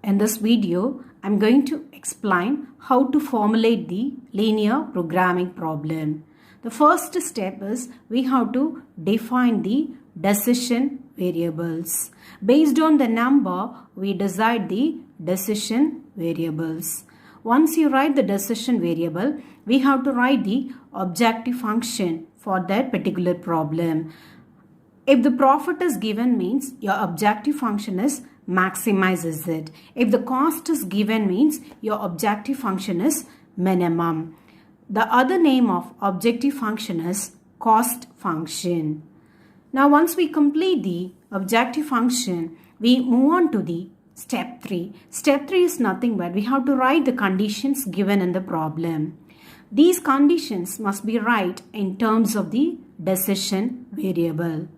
In this video, I'm going to explain how to formulate the linear programming problem. The first step is we have to define the decision variables. Based on the number, we decide the decision variables. Once you write the decision variable, we have to write the objective function for that particular problem. If the profit is given means your objective function is maximizes it. If the cost is given means your objective function is minimum. The other name of objective function is cost function. Now once we complete the objective function, we move on to the step 3. Step 3 is nothing but we have to write the conditions given in the problem. These conditions must be right in terms of the decision variable.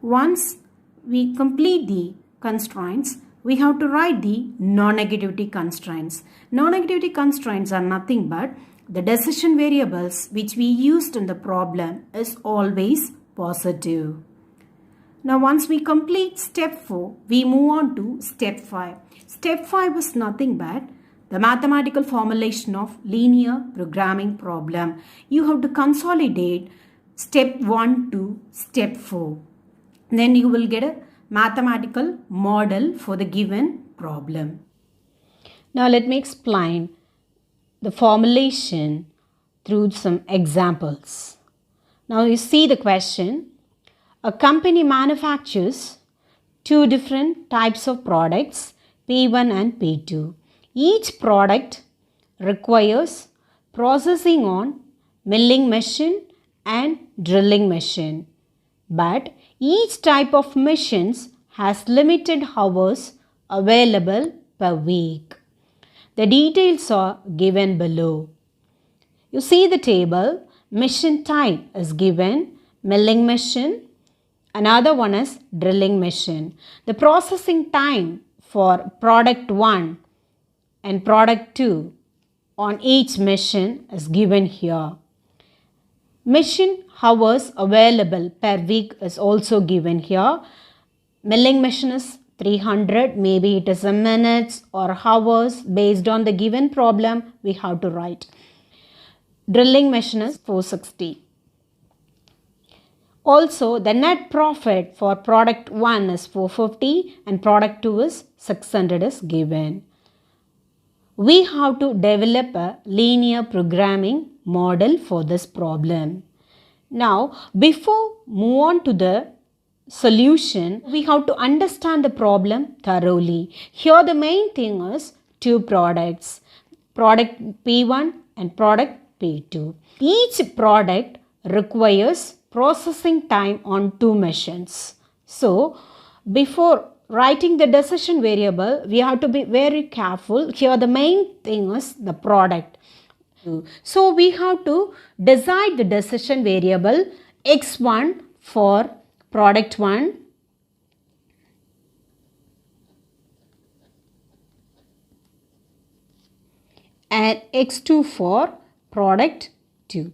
Once we complete the constraints, we have to write the non-negativity constraints. Non-negativity constraints are nothing but the decision variables which we used in the problem is always positive. Now once we complete step 4, we move on to step 5. Step 5 is nothing but the mathematical formulation of linear programming problem. You have to consolidate step 1 to step 4. Then you will get a mathematical model for the given problem. Now let me explain the formulation through some examples. Now you see the question. A company manufactures two different types of products, P1 and P2. Each product requires processing on milling machine and drilling machine. But each type of machines has limited hours available per week. The details are given below. You see the table, machine type is given, milling machine, another one is drilling machine. The processing time for product 1 and product 2 on each machine is given here. Machine hours available per week is also given here. Milling machine is 300, maybe it is a minutes or hours based on the given problem we have to write. Drilling machine is 460. Also the net profit for product 1 is 450 and product 2 is 600 is given. We have to develop a linear programming model for this problem. Now, before move on to the solution, we have to understand the problem thoroughly. Here the main thing is two products, product P1 and product P2. Each product requires processing time on two machines. So, before writing the decision variable, we have to be very careful. Here the main thing is the product. So we have to decide the decision variable x1 for product 1 and x2 for product 2.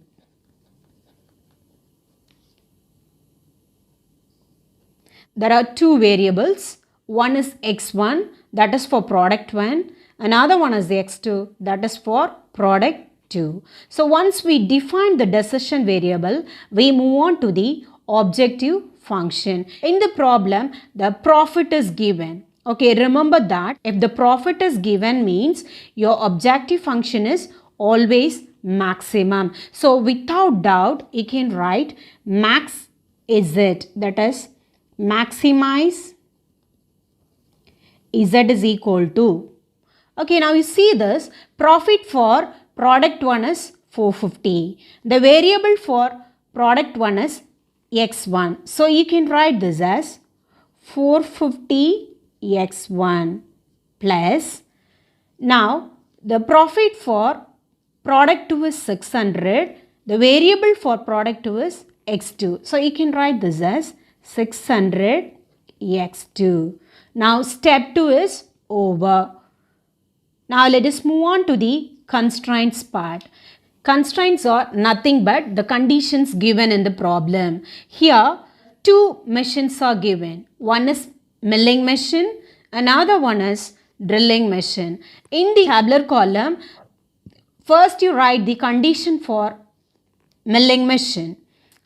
There are two variables. One is x1, that is for product 1. Another one is x2, that is for product 2. So once we define the decision variable, we move on to the objective function. In the problem, the profit is given. Okay, remember that if the profit is given means your objective function is always maximum. So without doubt, you can write max is it, that is maximize Z is equal to. Okay, now you see this profit for product 1 is 450. The variable for product 1 is x1. So you can write this as 450 x1 plus. Now the profit for product 2 is 600. The variable for product 2 is x2. So you can write this as 600 x2. Now step 2 is over. Now let us move on to the constraints part. Constraints are nothing but the conditions given in the problem. Here two machines are given. One is milling machine, another one is drilling machine. In the tabular column, first you write the condition for milling machine.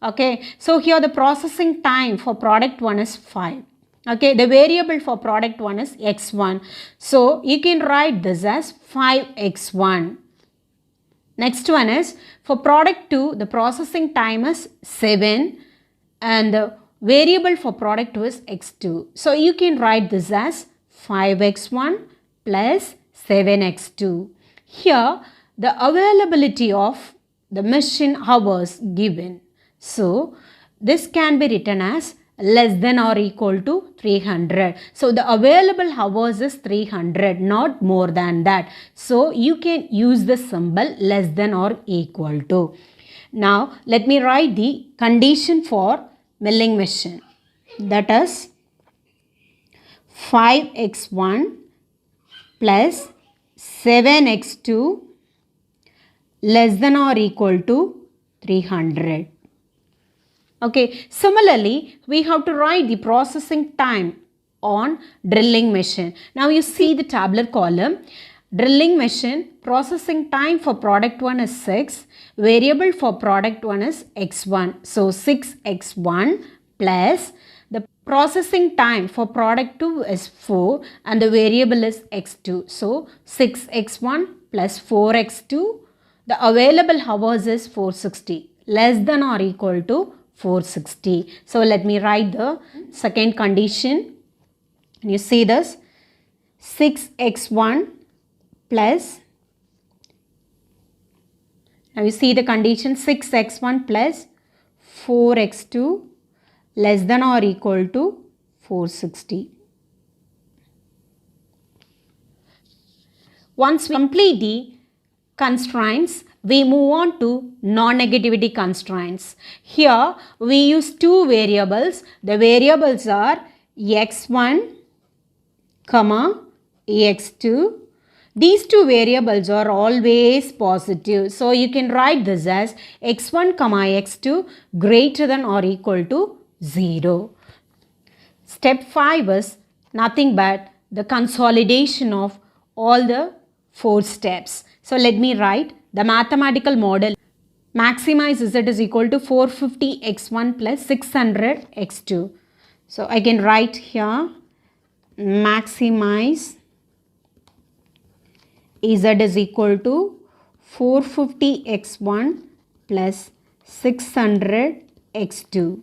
Okay, so here the processing time for product 1 is 5. Okay, the variable for product 1 is x1. So you can write this as 5x1. Next one is for product 2, the processing time is 7 and the variable for product 2 is x2. So you can write this as 5x1 plus 7x2. Here the availability of the machine hours given. So this can be written as less than or equal to 300. So the available hours is 300, not more than that. So you can use the symbol less than or equal to. Now let me write the condition for milling machine. That is 5x1 plus 7x2 less than or equal to 300. Okay, similarly, we have to write the processing time on drilling machine. Now you see the tabular column. Drilling machine, processing time for product 1 is 6. Variable for product 1 is x1. So 6x1 plus the processing time for product 2 is 4 and the variable is x2. So 6x1 plus 4x2. The available hours is 460, less than or equal to 460. So let me write the second condition. You see this 6x1 plus, now you see the condition 6x1 plus 4x2 less than or equal to 460. Once we complete the constraints, we move on to non-negativity constraints. Here we use two variables. The variables are x1, x2. These two variables are always positive. So you can write this as x1, x2 greater than or equal to 0. Step 5 is nothing but the consolidation of all the 4 steps. So let me write the mathematical model. Maximize z is equal to 450 x1 plus 600 x2. So I can write here maximize z is equal to 450 x1 plus 600 x2.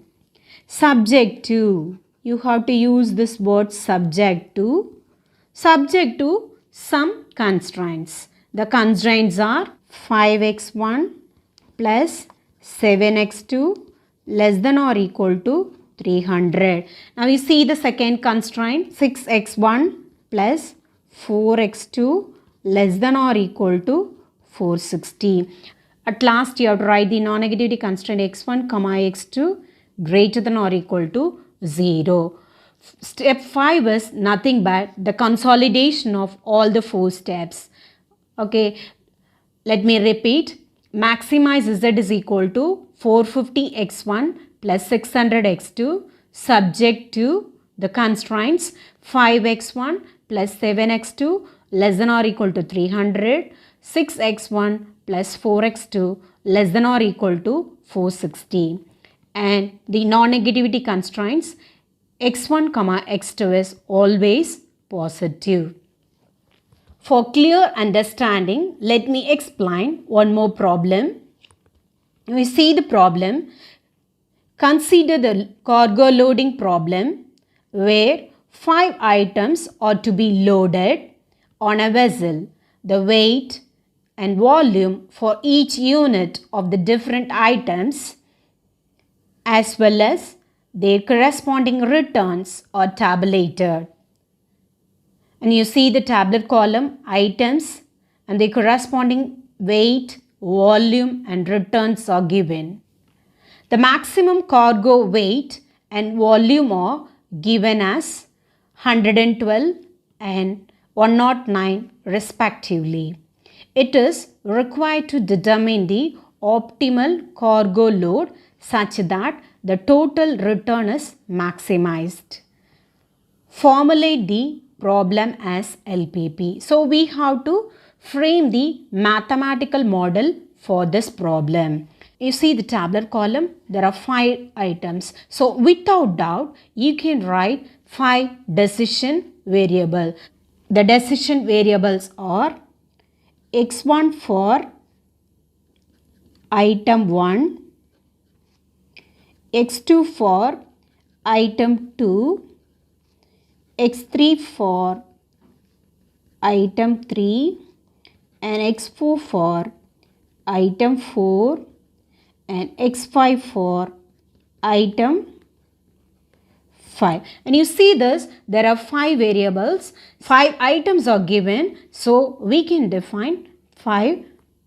Subject to, you have to use this word subject to some constraints. The constraints are 5x1 plus 7x2 less than or equal to 300. Now you see the second constraint 6x1 plus 4x2 less than or equal to 460. At last you have to write the non-negativity constraint x1, x2 greater than or equal to 0. Step 5 is nothing but the consolidation of all the 4 steps. Okay, let me repeat. Maximize z is equal to 450 x1 plus 600 x2 subject to the constraints 5x1 plus 7x2 less than or equal to 300, 6x1 plus 4x2 less than or equal to 460. And the non-negativity constraints x1, x2 is always positive. For clear understanding, let me explain one more problem. We see the problem. Consider the cargo loading problem where 5 items are to be loaded on a vessel. The weight and volume for each unit of the different items as well as their corresponding returns are tabulated. And you see the tabular column, items and the corresponding weight, volume and returns are given. The maximum cargo weight and volume are given as 112 and 109 respectively. It is required to determine the optimal cargo load such that the total return is maximized. Formulate the problem as LPP. So we have to frame the mathematical model for this problem. You see the tabular column, there are 5 items. So without doubt, you can write 5 decision variable. The decision variables are x1 for item 1, x2 for item 2, x3 for item 3 and x4 for item 4 and x5 for item 5. And you see this, there are 5 variables, 5 items are given, so we can define 5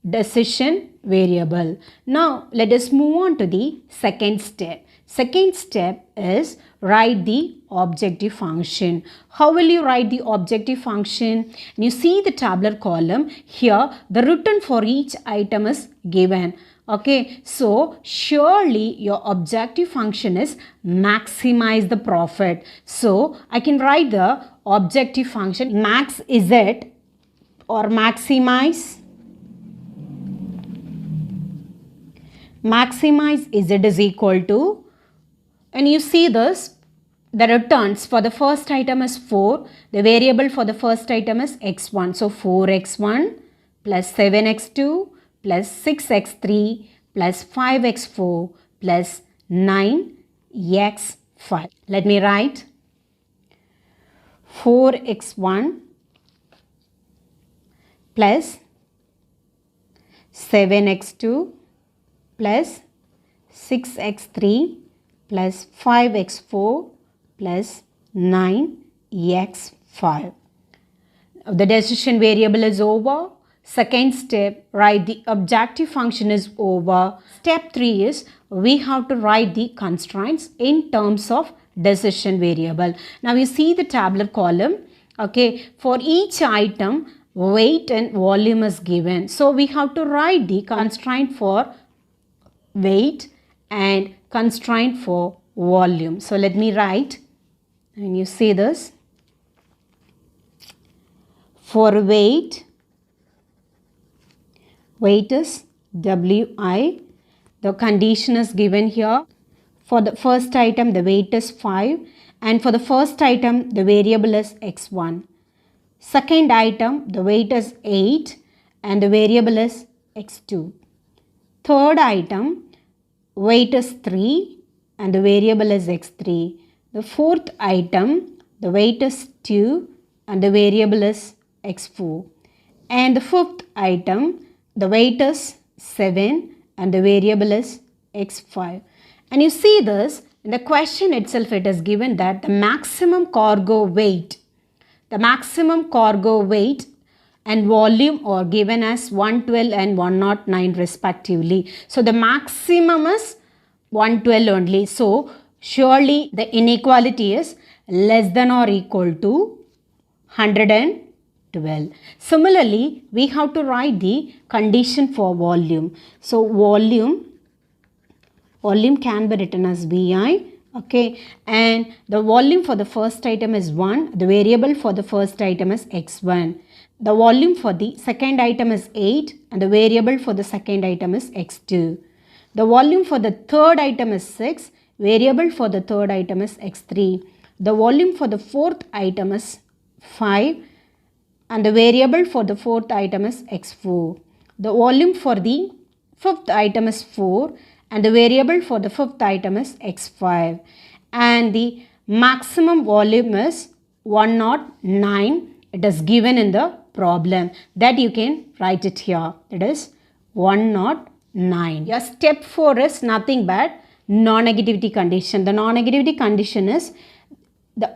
decision variable. Now let us move on to the second step. Second step is write the objective function. How will you write the objective function? And you see the tabular column here, the return for each item is given. Okay, so surely your objective function is maximize the profit. So I can write the objective function max z or maximize z is equal to, and you see this, the returns for the first item is 4, the variable for the first item is x1, so 4x1 plus 7x2 plus 6x3 plus 5x4 plus 9x5. Let me write 4x1 plus 7x2 plus 6x3 plus 5x4 plus 9x5. The decision variable is over. Second step, write the objective function is over. Step 3 is we have to write the constraints in terms of decision variable. Now you see the tabular column. Okay, for each item, weight and volume is given. So we have to write the constraint for weight and constraint for volume. So let me write, and you see this, for weight is Wi. The condition is given here. For the first item, the weight is 5, and for the first item, the variable is x1. Second item, the weight is 8 and the variable is x2. Third item, weight is 3 and the variable is x3. The fourth item, the weight is 2 and the variable is x4. And the fifth item, the weight is 7 and the variable is x5. And you see this, in the question itself it is given that the maximum cargo weight and volume are given as 112 and 109 respectively. So the maximum is 112 only. So surely the inequality is less than or equal to 112. Similarly, we have to write the condition for volume. So volume can be written as Vi. Okay, and the volume for the first item is 1. The variable for the first item is x1. The volume for the second item is 8 and the variable for the second item is x2. The volume for the third item is 6. Variable for the third item is x3. The volume for the fourth item is 5 and the variable for the fourth item is x4. The volume for the fifth item is 4 and the variable for the fifth item is x5. And the maximum volume is 109. It is given in the problem, that you can write it here. It is 109. Your step 4 is nothing but non-negativity condition. The non-negativity condition is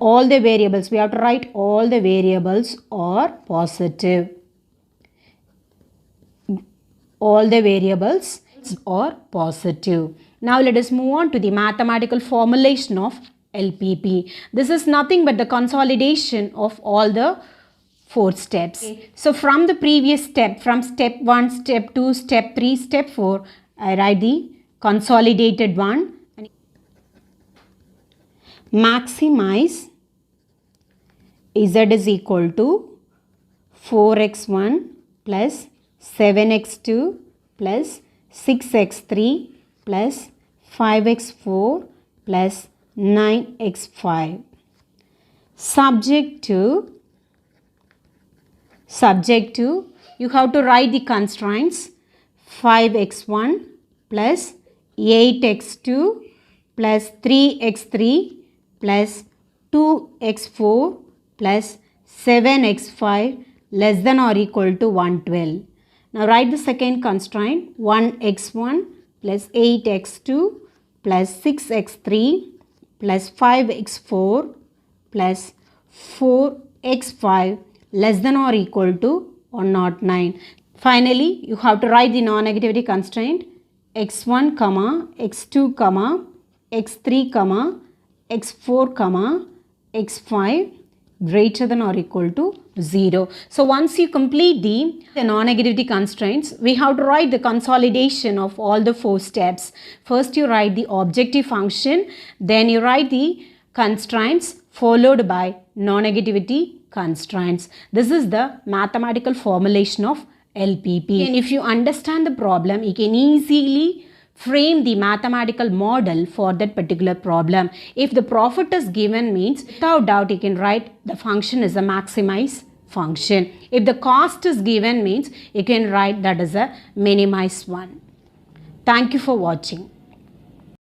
all the variables. We have to write all the variables are positive. All the variables are positive. Now let us move on to the mathematical formulation of LPP. This is nothing but the consolidation of all the 4 steps. Okay. So from the previous step, from step 1, step 2, step 3, step 4, I write the consolidated one. Maximize z is equal to 4x1 plus 7x2 plus 6x3 plus 5x4 plus 9x5. Subject to you have to write the constraints 5x1 plus 8x2 plus 3x3 plus 2x4 plus 7x5 less than or equal to 112. Now write the second constraint 1x1 plus 8x2 plus 6x3 plus 5x4 plus 4x5 less than or equal to 109. Finally, you have to write the non-negativity constraint x1, x2, x3, x4, x5 greater than or equal to 0. So once you complete the non-negativity constraints, we have to write the consolidation of all the 4 steps. First you write the objective function, then you write the constraints followed by non-negativity constraints. This is the mathematical formulation of LPP. And if you understand the problem, you can easily frame the mathematical model for that particular problem. If the profit is given means, without doubt you can write the function is a maximize function. If the cost is given means, you can write that as a minimize one. Thank you for watching.